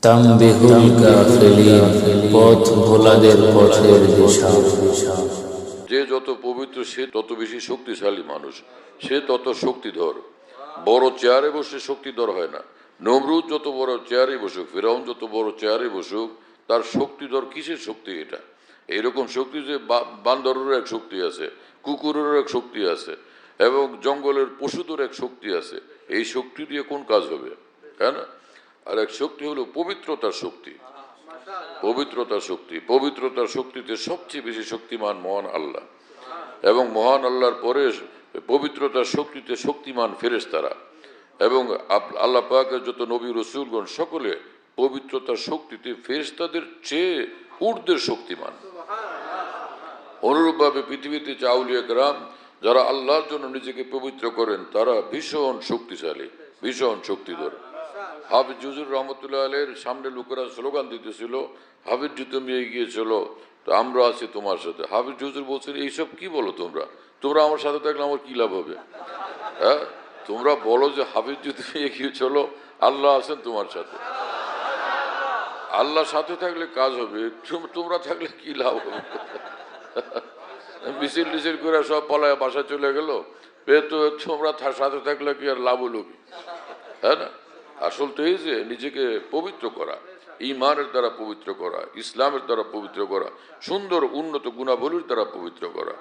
তামবিহুল গাফিলিন, পথ ভোলাদের পথের দিশা। যে যত পবিত্র সে তত বেশি শক্তিশালী মানুষ, সে তত শক্তিধর। বড় চেয়ারে বসে শক্তিধর হয় না। নমরুদ যত বড় চেয়ারে বসুক, ফিরাউন যত বড় চেয়ারে বসুক, তার শক্তিধর কিসের শক্তি এটা? এইরকম শক্তি যে বান্দরেরও এক শক্তি আছে, কুকুরেরও এক শক্তি আছে, এবং জঙ্গলের পশুদের এক শক্তি আছে। এই শক্তি দিয়ে কোন কাজ হবে? তাই না? আর এক শক্তি হলো পবিত্রতার শক্তি। পবিত্রতার শক্তি, পবিত্রতার শক্তিতে সবচেয়ে বেশি শক্তিমান মহান আল্লাহ, এবং মহান আল্লাহর পরে পবিত্রতার শক্তিতে শক্তিমান ফেরেশতারা, এবং আল্লাহ পাকের যত নবী রসুলগণ সকলে পবিত্রতার শক্তিতে ফেরেশতাদের চেয়ে ঊর্ধ্বের শক্তিমান। অনুরূপভাবে পৃথিবীতে আউলিয়া কেরাম যারা আল্লাহর জন্য নিজেকে পবিত্র করেন, তারা ভীষণ শক্তিশালী, ভীষণ শক্তিধর। হাফিজ হুজুর রহমতুল্লাহ আলাইহির সামনে লোকেরা স্লোগান দিতেছিল, হাফিজ জি তুমি এগিয়ে চলো, তো আমরা আছি তোমার সাথে। হাফিজ হুজুর বলছেন, এইসব কি বলো তোমরা? তোমরা আমার সাথে থাকলে আমার কি লাভ হবে? হ্যাঁ, তোমরা বলো যে হাফিজ জি তুমি এগিয়ে চলো, আল্লাহ আছেন তোমার সাথে। আল্লাহর সাথে থাকলে কাজ হবে, তোমরা থাকলে কি লাভ হবে? মিছিল টিছিল করে সব পলায় বাসা চলে গেল, তো তোমরা সাথে থাকলে কি আর লাভ হলো কি? হ্যাঁ না? আসল তো এই যে নিজেকে পবিত্র করা, ঈমানের দ্বারা পবিত্র করা, ইসলামের দ্বারা পবিত্র করা, সুন্দর উন্নত গুণাবলীর দ্বারা পবিত্র করা।